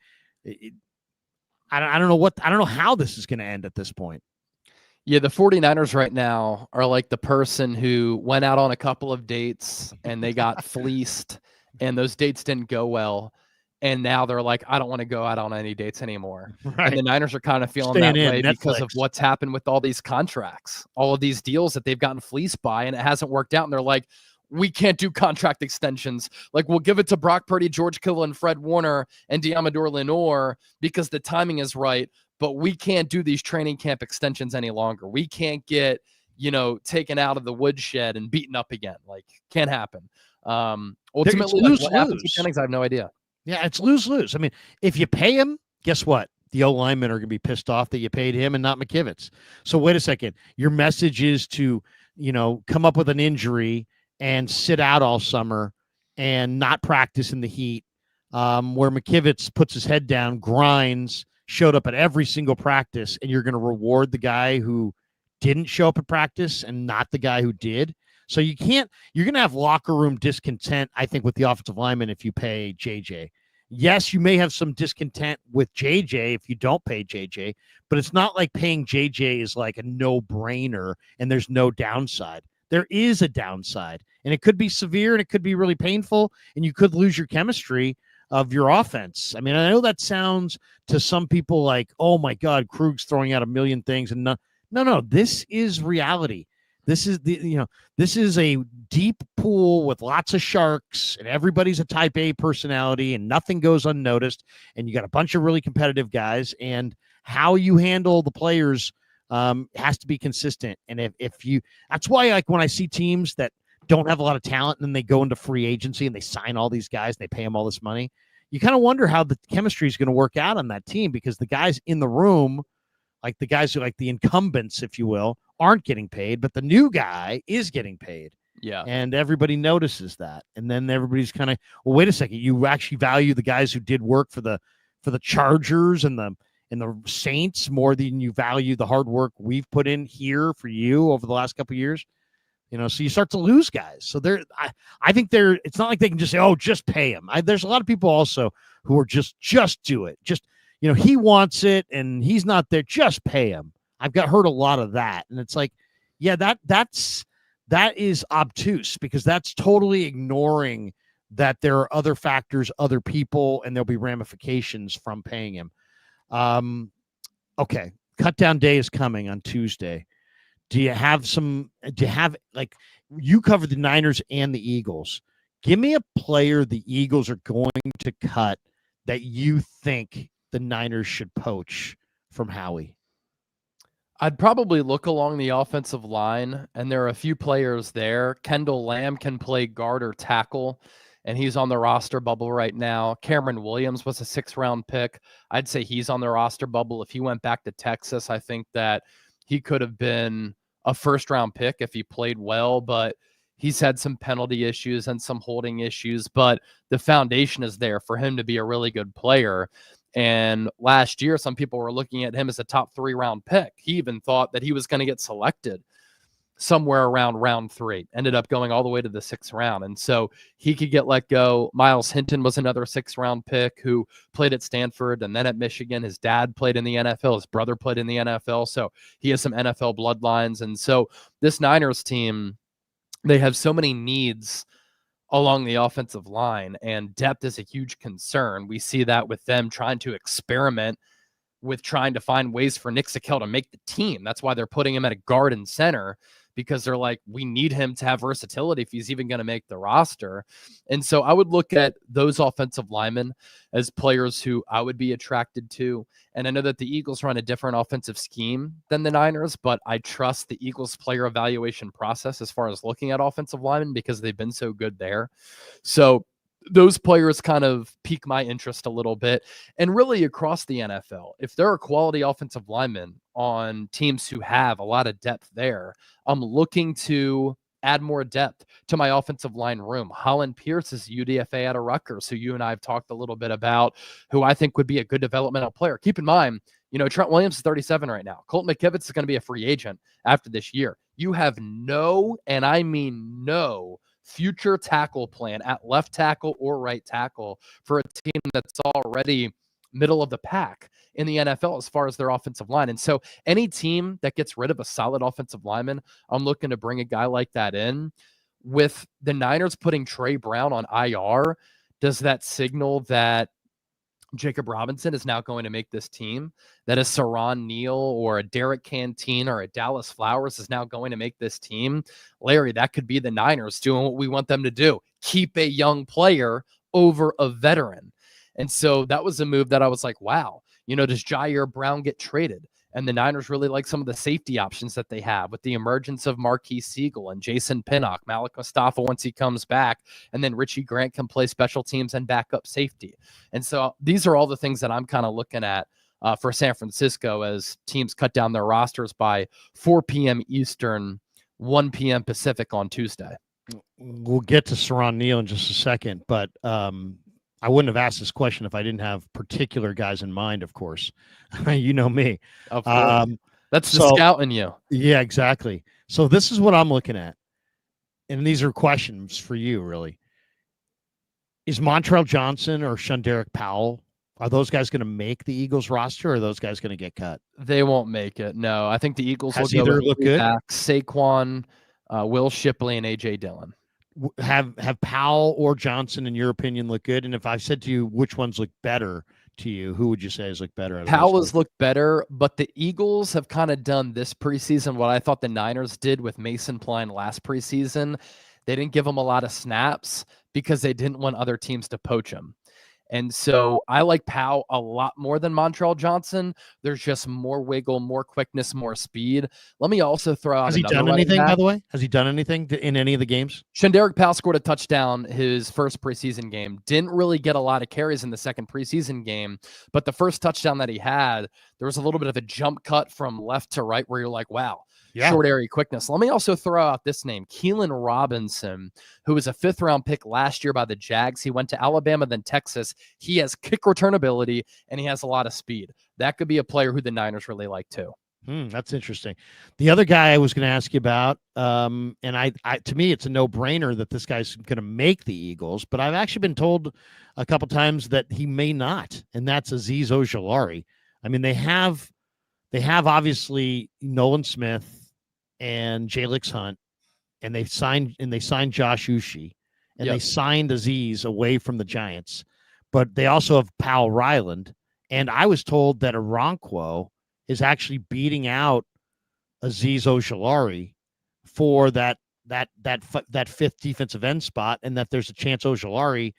I don't know how this is going to end at this point. Yeah, the 49ers right now are like the person who went out on a couple of dates and they got fleeced, and those dates didn't go well. And now they're like, I don't want to go out on any dates anymore. Right. And the Niners are kind of feeling that way because of what's happened with all these contracts, all of these deals that they've gotten fleeced by, and it hasn't worked out. And they're like, we can't do contract extensions. Like, we'll give it to Brock Purdy, George Kittle, and Fred Warner and Diamador Lenore because the timing is right. But we can't do these training camp extensions any longer. We can't get, taken out of the woodshed and beaten up again. Like, can't happen. Ultimately, what happens with Jennings, I have no idea. Yeah, it's lose-lose. I mean, if you pay him, guess what? The O-linemen are going to be pissed off that you paid him and not McKivitz. So wait a second. Your message is to, come up with an injury and sit out all summer and not practice in the heat, where McKivitz puts his head down, grinds, showed up at every single practice, and you're going to reward the guy who didn't show up at practice and not the guy who did. So you're going to have locker room discontent, I think, with the offensive lineman if you pay JJ. Yes, you may have some discontent with JJ if you don't pay JJ, but it's not like paying JJ is like a no-brainer and there's no downside. There is a downside, and it could be severe and it could be really painful, and you could lose your chemistry of your offense. I mean, I know that sounds to some people like, oh my God, Krug's throwing out a million things, and no, this is reality. This is a deep pool with lots of sharks, and everybody's a type A personality, and nothing goes unnoticed, and you got a bunch of really competitive guys, and how you handle the players has to be consistent. And that's why, like, when I see teams that don't have a lot of talent and then they go into free agency and they sign all these guys, they pay them all this money, you kind of wonder how the chemistry is going to work out on that team, because the guys in the room, like the guys who, like the incumbents, if you will, aren't getting paid, but the new guy is getting paid. Yeah. And everybody notices that. And then everybody's kind of, well, wait a second, you actually value the guys who did work for the Chargers and the Saints more than you value the hard work we've put in here for you over the last couple of years. So you start to lose guys. So I think it's not like they can just say, oh, just pay him. There's a lot of people also who are just do it. Just, he wants it and he's not there. Just pay him. I've heard a lot of that. And it's like, yeah, that is obtuse, because that's totally ignoring that there are other factors, other people, and there'll be ramifications from paying him. Okay. Cutdown day is coming on Tuesday. You cover the Niners and the Eagles. Give me a player the Eagles are going to cut that you think the Niners should poach from Howie. I'd probably look along the offensive line, and there are a few players there. Kendall Lamb can play guard or tackle, and he's on the roster bubble right now. Cameron Williams was a 6th-round pick. I'd say he's on the roster bubble. If he went back to Texas, I think that he could have been a 1st-round pick if he played well, but He's had some penalty issues and some holding issues, but the foundation is there for him to be a really good player. And last year, some people were looking at him as a top 3-round pick. He even thought that he was going to get selected somewhere around round 3, ended up going all the way to the 6th round. And so he could get let go. Miles Hinton was another 6th-round pick who played at Stanford and then at Michigan. His dad played in the NFL. His brother played in the NFL. So he has some NFL bloodlines. And so this Niners team, they have so many needs along the offensive line, and depth is a huge concern. We see that with them trying to experiment with trying to find ways for Nick Sakel to make the team. That's why they're putting him at a guard and center, because they're like, we need him to have versatility if he's even going to make the roster. And so I would look at those offensive linemen as players who I would be attracted to. And I know that the Eagles run a different offensive scheme than the Niners, but I trust the Eagles player evaluation process as far as looking at offensive linemen because they've been so good there. So those players kind of pique my interest a little bit. And really across the NFL, if there are quality offensive linemen on teams who have a lot of depth there, I'm looking to add more depth to my offensive line room. Holland Pierce is UDFA out of Rutgers, who you and I have talked a little bit about, who I think would be a good developmental player. Keep in mind, Trent Williams is 37 right now. Colton McKivitz is going to be a free agent after this year. You have no, and I mean no, future tackle plan at left tackle or right tackle for a team that's already middle of the pack in the NFL as far as their offensive line. And so any team that gets rid of a solid offensive lineman, I'm looking to bring a guy like that in. With the Niners putting Trey Brown on IR, does that signal that Jacob Robinson is now going to make this team? That a Siran Neal or a Derek Canteen or a Dallas Flowers is now going to make this team? Larry, that could be the Niners doing what we want them to do. Keep a young player over a veteran. And so that was a move that I was like, wow, does Jair Brown get traded? And the Niners really like some of the safety options that they have with the emergence of Marquis Siegel and Jason Pinnock, Malik Mustafa once he comes back, and then Richie Grant can play special teams and backup safety. And so these are all the things that I'm kind of looking at for San Francisco as teams cut down their rosters by 4 p.m. Eastern, 1 p.m. Pacific on Tuesday. We'll get to Siran Neal in just a second, but I wouldn't have asked this question if I didn't have particular guys in mind, of course. You know me. Of course. That's the scout in you. Yeah, exactly. So this is what I'm looking at. And these are questions for you, really. Is Montrell Johnson or Shunderick Powell, are those guys going to make the Eagles roster, or are those guys going to get cut? They won't make it. No, I think the Eagles will either look good. Saquon, Will Shipley, and A.J. Dillon. Have Powell or Johnson, in your opinion, look good? And if I said to you which ones look better to you, who would you say has looked better? Powell has looked better, but the Eagles have kind of done this preseason what I thought the Niners did with Mason Pline last preseason. They didn't give him a lot of snaps because they didn't want other teams to poach him. And so I like Powell a lot more than Montrell Johnson. There's just more wiggle, more quickness, more speed. Let me also throw out. Has he done anything, by the way? Has he done anything in any of the games? Shunderick Powell scored a touchdown his first preseason game. Didn't really get a lot of carries in the second preseason game, but the first touchdown that he had, there was a little bit of a jump cut from left to right where you're like, wow. Yeah. Short area quickness. Let me also throw out this name, Keelan Robinson, who was a 5th-round pick last year by the Jags. He went to Alabama, then Texas. He has kick return ability, and he has a lot of speed. That could be a player who the Niners really like too. That's interesting. The other guy I was going to ask you about, and I to me, it's a no-brainer that this guy's going to make the Eagles, but I've actually been told a couple times that he may not, and that's Azeez Ojulari. I mean, they have obviously Nolan Smith and Jalix Hunt, and they signed Josh Uche, and They signed Azeez away from the Giants, but they also have Powell Ryland, and I was told that Okonkwo is actually beating out Azeez Ojulari for that 5th defensive end spot, and that there's a chance Ojulari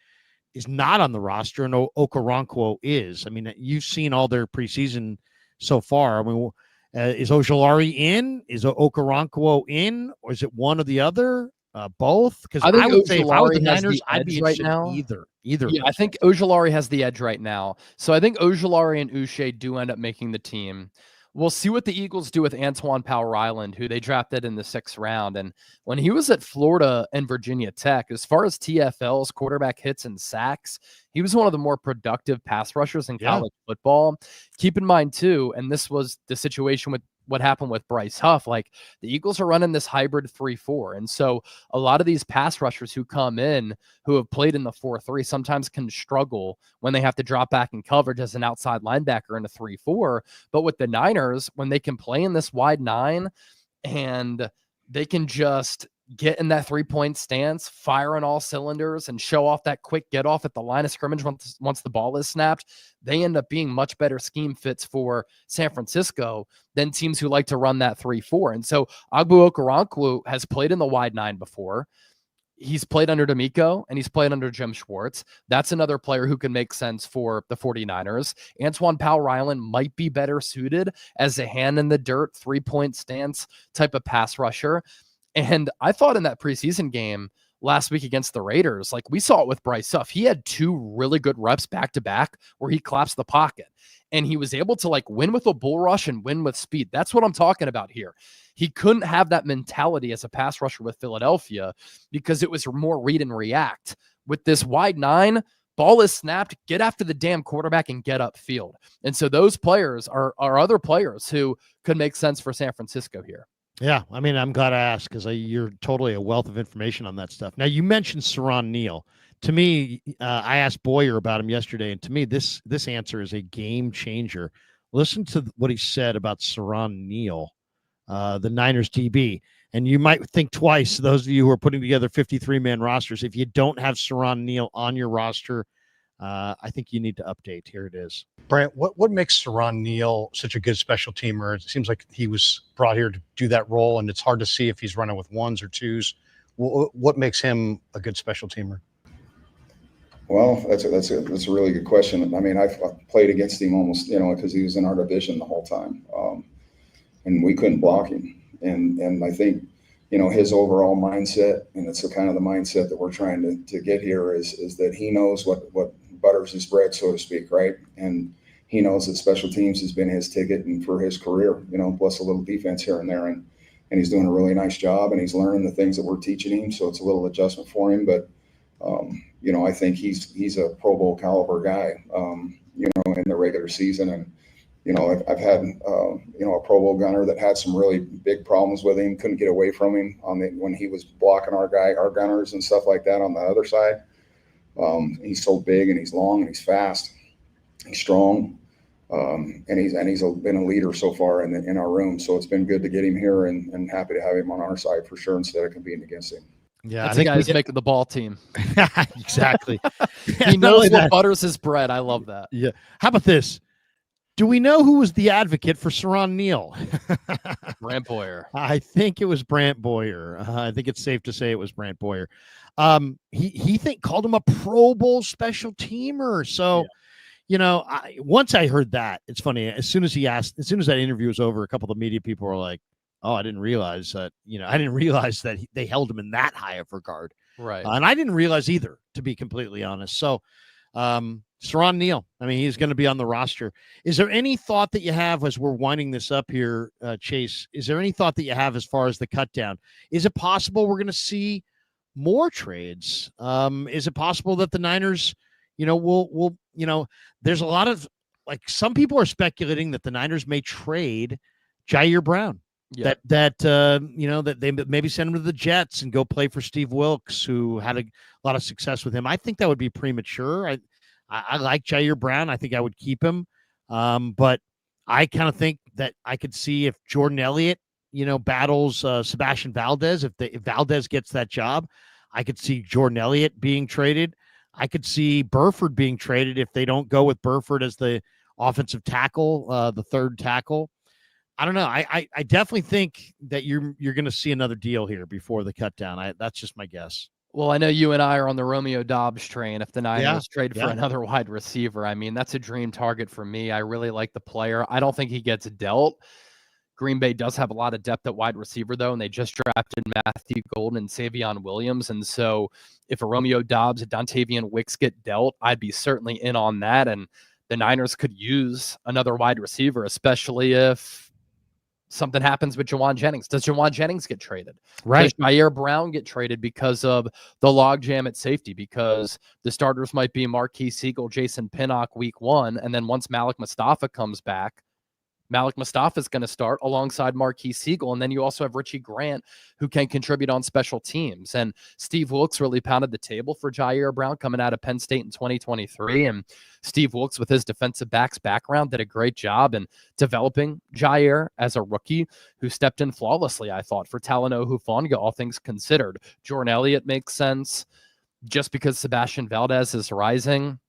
is not on the roster and Okoronkwo is. I mean, you've seen all their preseason so far. I mean, is Ojulari in? Is Okoronkwo in? Or is it one or the other? Both? Because I would say if I was the Niners, I'd be interested in either. Yeah, I think Ojulari has the edge right now. So I think Ojulari and Uche do end up making the team. We'll see what the Eagles do with Antoine Powell-Ryland, who they drafted in the 6th round. And when he was at Florida and Virginia Tech, as far as TFLs, quarterback hits and sacks, he was one of the more productive pass rushers in college football. Keep in mind, too, and this was the situation with what happened with Bryce Huff, like the Eagles are running this hybrid 3-4. And so a lot of these pass rushers who come in, who have played in the 4-3, sometimes can struggle when they have to drop back in coverage as an outside linebacker in a 3-4. But with the Niners, when they can play in this wide 9 and they can just get in that 3-point stance, fire on all cylinders, and show off that quick get off at the line of scrimmage once the ball is snapped, they end up being much better scheme fits for San Francisco than teams who like to run that 3-4. And so Agbu Okoronkwo has played in the wide 9 before. He's played under D'Amico and he's played under Jim Schwartz. That's another player who can make sense for the 49ers. Antoine Powell-Ryland might be better suited as a hand in the dirt, 3-point stance type of pass rusher. And I thought in that preseason game last week against the Raiders, like we saw it with Bryce Huff, he had 2 really good reps back to back where he collapsed the pocket and he was able to like win with a bull rush and win with speed. That's what I'm talking about here. He couldn't have that mentality as a pass rusher with Philadelphia because it was more read and react. With this wide 9, ball is snapped, get after the damn quarterback and get upfield. And so those players are other players who could make sense for San Francisco here. Yeah, I mean, I'm glad I asked because you're totally a wealth of information on that stuff. Now, you mentioned Siran Neal. To me, I asked Boyer about him yesterday, and to me, this answer is a game changer. Listen to what he said about Siran Neal, the Niners DB. And you might think twice, those of you who are putting together 53-man rosters, if you don't have Siran Neal on your roster, I think you need to update. Here it is. Brant, what makes Siran Neal such a good special teamer? It seems like he was brought here to do that role, and it's hard to see if he's running with 1s or 2s. What makes him a good special teamer? Well, that's a really good question. I mean, I've played against him almost, because he was in our division the whole time, and we couldn't block him. And I think, his overall mindset, and it's the kind of the mindset that we're trying to get here is that he knows what butters his bread, so to speak, right? And he knows that special teams has been his ticket and for his career, plus a little defense here and there. And he's doing a really nice job, and he's learning the things that we're teaching him. So it's a little adjustment for him. But, I think he's a Pro Bowl caliber guy, in the regular season. And, I've had, a Pro Bowl gunner that had some really big problems with him, couldn't get away from him when he was blocking our gunners and stuff like that on the other side. He's so big and he's long and he's fast, he's strong, and he's been a leader so far in our room. So it's been good to get him here and happy to have him on our side for sure instead of competing against him. Yeah, I think he's making the ball team. Exactly. He knows what butters his bread. I love that. Yeah. How about this? Do we know who was the advocate for Siran Neal? Brant Boyer. I think it was Brant Boyer. I think it's safe to say it was Brant Boyer. He called him a Pro Bowl special teamer. So, once I heard that, it's funny. As soon as that interview was over, a couple of the media people were like, "Oh, I didn't realize that." I didn't realize that they held him in that high of regard. Right. And I didn't realize either, to be completely honest. So, Siran Neal, I mean, he's going to be on the roster. Is there any thought that you have as we're winding this up here, Chase? Is there any thought that you have as far as the cut down? Is it possible we're going to see more trades? Is it possible that the Niners, will there's a lot of, like, some people are speculating that the Niners may trade Jair Brown. Yeah. That they maybe send him to the Jets and go play for Steve Wilkes, who had a lot of success with him. I think that would be premature. I like Jair Brown. I think I would keep him. But I kind of think that I could see if Jordan Elliott, battles Sebastian Valdez. If Valdez gets that job, I could see Jordan Elliott being traded. I could see Burford being traded if they don't go with Burford as the offensive tackle, the third tackle. I don't know. I definitely think that you're going to see another deal here before the cut down. That's just my guess. Well, I know you and I are on the Romeo Dobbs train. If the Niners trade for another wide receiver, I mean, that's a dream target for me. I really like the player. I don't think he gets dealt. Green Bay does have a lot of depth at wide receiver, though, and they just drafted Matthew Golden and Savion Williams. And so if a Romeo Dobbs, a Dontavian Wicks get dealt, I'd be certainly in on that. And the Niners could use another wide receiver, especially if something happens with Jauan Jennings. Does Jauan Jennings get traded? Right. Does Jair Brown get traded because of the logjam at safety? Because the starters might be Marquise Siegel, Jason Pinnock week 1, and then once Malik Mustafa comes back, Malik Mustafa is going to start alongside Marquise Siegel. And then you also have Richie Grant, who can contribute on special teams. And Steve Wilkes really pounded the table for Jair Brown coming out of Penn State in 2023. And Steve Wilkes, with his defensive backs background, did a great job in developing Jair as a rookie who stepped in flawlessly, I thought, for Talanoa Hufanga, all things considered. Jordan Elliott makes sense just because Sebastian Valdez is rising.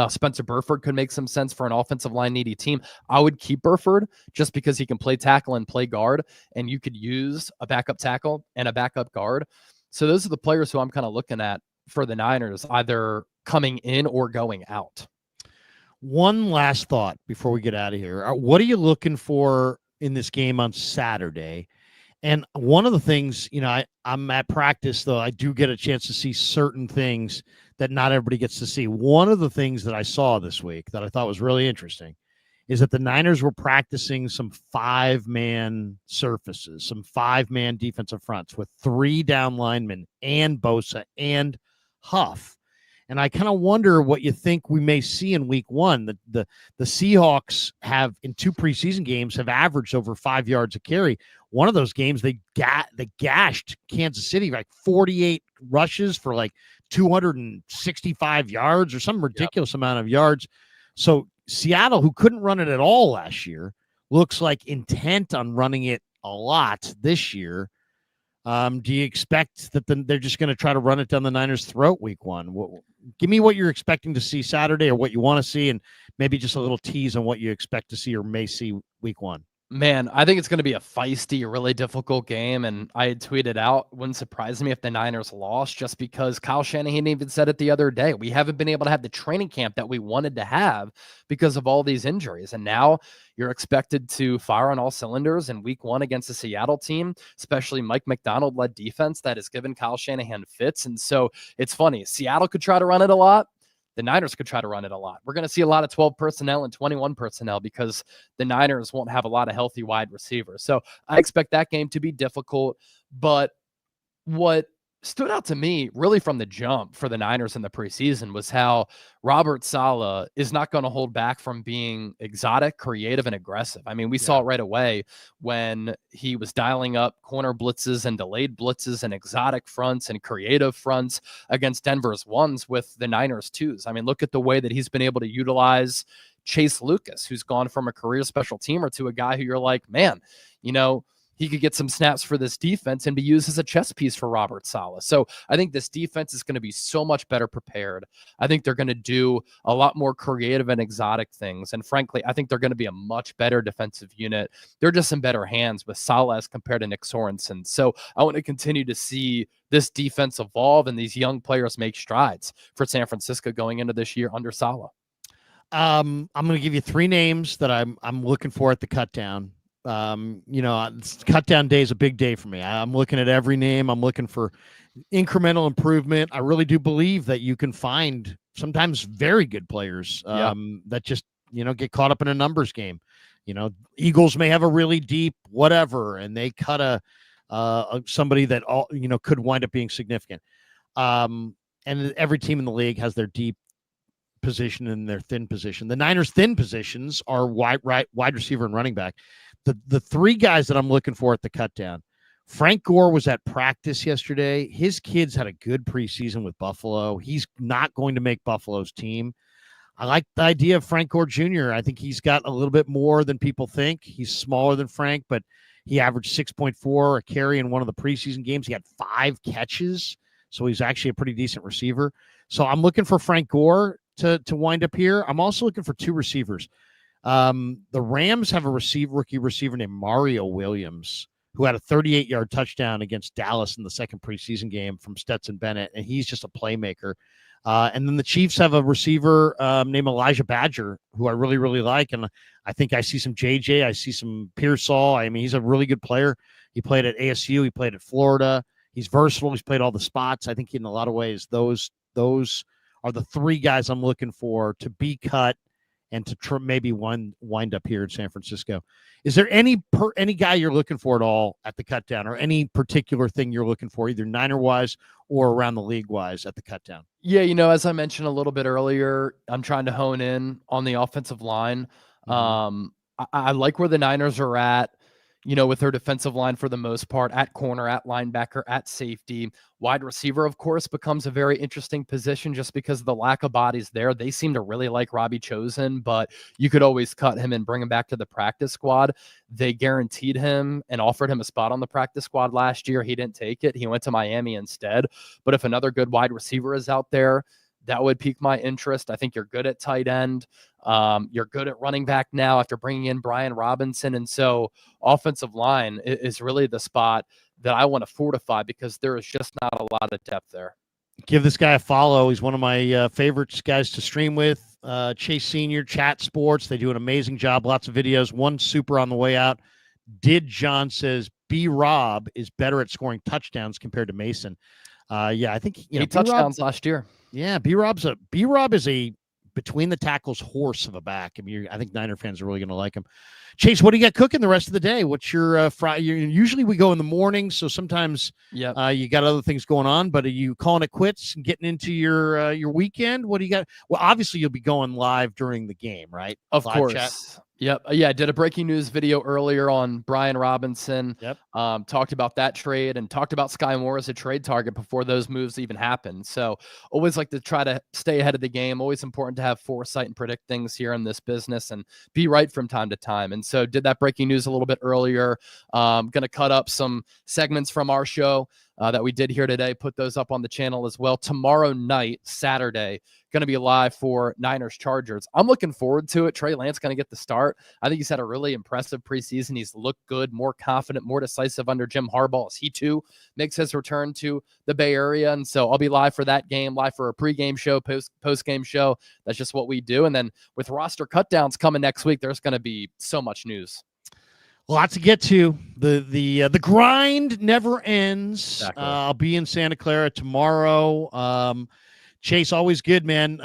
Spencer Burford could make some sense for an offensive line needy team. I would keep Burford just because he can play tackle and play guard, and you could use a backup tackle and a backup guard. So those are the players who I'm kind of looking at for the Niners, either coming in or going out. One last thought before we get out of here. What are you looking for in this game on Saturday? And one of the things, I'm at practice, though, I do get a chance to see certain things that not everybody gets to see. One of the things that I saw this week that I thought was really interesting is that the Niners were practicing some 5-man surfaces, some 5-man defensive fronts with 3 down linemen and Bosa and Huff. And I kind of wonder what you think we may see in week 1. The Seahawks have, in 2 preseason games, have averaged over 5 yards a carry. One of those games, they gashed Kansas City, like 48 rushes for like 265 yards or some ridiculous amount of yards. So Seattle, who couldn't run it at all last year, looks like intent on running it a lot this year. Do you expect that they're just going to try to run it down the Niners' throat week 1? Give me what you're expecting to see Saturday or what you want to see, and maybe just a little tease on what you expect to see or may see week 1. Man, I think it's going to be a feisty, really difficult game. And I had tweeted out, wouldn't surprise me if the Niners lost, just because Kyle Shanahan even said it the other day. We haven't been able to have the training camp that we wanted to have because of all these injuries. And now you're expected to fire on all cylinders in week 1 against the Seattle team, especially Mike McDonald-led defense that has given Kyle Shanahan fits. And so it's funny. Seattle could try to run it a lot. The Niners could try to run it a lot. We're going to see a lot of 12 personnel and 21 personnel because the Niners won't have a lot of healthy wide receivers. So I expect that game to be difficult. But what stood out to me really from the jump for the Niners in the preseason was how Robert Saleh is not going to hold back from being exotic, creative, and aggressive. I mean, we saw it right away when he was dialing up corner blitzes and delayed blitzes and exotic fronts and creative fronts against Denver's ones with the Niners twos. I mean, look at the way that he's been able to utilize Chase Lucas, who's gone from a career special teamer to a guy who you're like, man, he could get some snaps for this defense and be used as a chess piece for Robert Saleh. So I think this defense is going to be so much better prepared. I think they're going to do a lot more creative and exotic things. And frankly, I think they're going to be a much better defensive unit. They're just in better hands with Saleh as compared to Nick Sorensen. So I want to continue to see this defense evolve and these young players make strides for San Francisco going into this year under Saleh. I'm going to give you 3 names that I'm looking for at the cutdown. Cutdown day is a big day for me. I'm looking at every name. I'm looking for incremental improvement. I really do believe that you can find sometimes very good players that just, get caught up in a numbers game. Eagles may have a really deep whatever, and they cut somebody that could wind up being significant. And every team in the league has their deep position and their thin position. The Niners' thin positions are wide receiver and running back. The 3 guys that I'm looking for at the cutdown. Frank Gore was at practice yesterday. His kids had a good preseason with Buffalo. He's not going to make Buffalo's team. I like the idea of Frank Gore Jr. I think he's got a little bit more than people think. He's smaller than Frank, but he averaged 6.4 a carry in one of the preseason games. He had 5 catches, so he's actually a pretty decent receiver. So I'm looking for Frank Gore to wind up here. I'm also looking for 2 receivers. The Rams have a rookie receiver named Mario Williams, who had a 38-yard touchdown against Dallas in the second preseason game from Stetson Bennett, and he's just a playmaker. And then the Chiefs have a receiver named Elijah Badger, who I really, really like, and I think I see some JJ, I see some Pearsall. I mean, he's a really good player. He played at ASU, he played at Florida. He's versatile. He's played all the spots. I think in a lot of ways, those are the 3 guys I'm looking for to be cut and to maybe wind up here in San Francisco. Is there any guy you're looking for at all at the cutdown, or any particular thing you're looking for, either Niner-wise or around the league-wise at the cutdown? Yeah, as I mentioned a little bit earlier, I'm trying to hone in on the offensive line. I like where the Niners are at, with their defensive line for the most part, at corner, at linebacker, at safety. Wide receiver, of course, becomes a very interesting position just because of the lack of bodies there. They seem to really like Robbie Chosen, but you could always cut him and bring him back to the practice squad. They guaranteed him and offered him a spot on the practice squad last year. He didn't take it. He went to Miami instead. But if another good wide receiver is out there, that would pique my interest. I think you're good at tight end. You're good at running back now after bringing in Brian Robinson. And so offensive line is really the spot that I want to fortify because there is just not a lot of depth there. Give this guy a follow. He's one of my favorite guys to stream with. Chase Senior, Chat Sports. They do an amazing job. Lots of videos. One super on the way out. John says B-Rob is better at scoring touchdowns compared to Mason. I think 8 touchdowns last year. Yeah, B-Rob is a between the tackles horse of a back. I mean, I think Niner fans are really going to like him. Chase, what do you got cooking the rest of the day? What's your Friday? Usually we go in the morning, so sometimes you got other things going on. But are you calling it quits and getting into your weekend? What do you got? Well, obviously you'll be going live during the game, right? Of live course. Chat. Yep. Yeah, I did a breaking news video earlier on Brian Robinson. Yep. Talked about that trade and talked about Skyy Moore as a trade target before those moves even happened. So always like to try to stay ahead of the game. Always important to have foresight and predict things here in this business and be right from time to time. And so did that breaking news a little bit earlier. Going to cut up some segments from our show that we did here today, put those up on the channel as well. Tomorrow night, Saturday, going to be live for Niners Chargers. I'm looking forward to it. Trey Lance going to get the start. I think he's had a really impressive preseason. He's looked good, more confident, more decisive under Jim Harbaugh as he too makes his return to the Bay Area. And so I'll be live for that game, live for a pregame show, post-game show. That's just what we do. And then with roster cutdowns coming next week, there's going to be so much news. Lots to get to. The grind never ends. Exactly. I'll be in Santa Clara tomorrow. Chase, always good, man.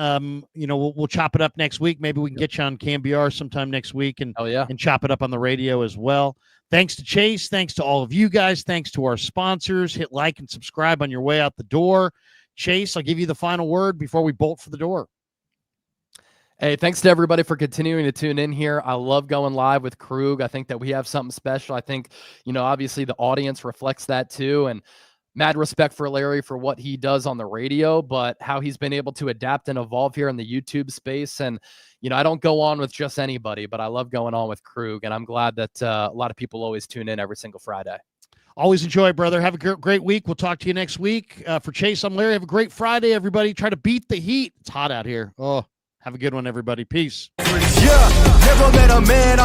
We'll chop it up next week. Maybe we can get you on KMBR sometime next week and chop it up on the radio as well. Thanks to Chase. Thanks to all of you guys. Thanks to our sponsors. Hit like and subscribe on your way out the door. Chase, I'll give you the final word before we bolt for the door. Hey, thanks to everybody for continuing to tune in here. I love going live with Krug. I think that we have something special. I think, obviously the audience reflects that too. And mad respect for Larry for what he does on the radio, but how he's been able to adapt and evolve here in the YouTube space. And, I don't go on with just anybody, but I love going on with Krug. And I'm glad that a lot of people always tune in every single Friday. Always enjoy, brother. Have a great week. We'll talk to you next week. For Chase, I'm Larry. Have a great Friday, everybody. Try to beat the heat. It's hot out here. Oh. Have a good one, everybody. Peace. Yeah, never met a man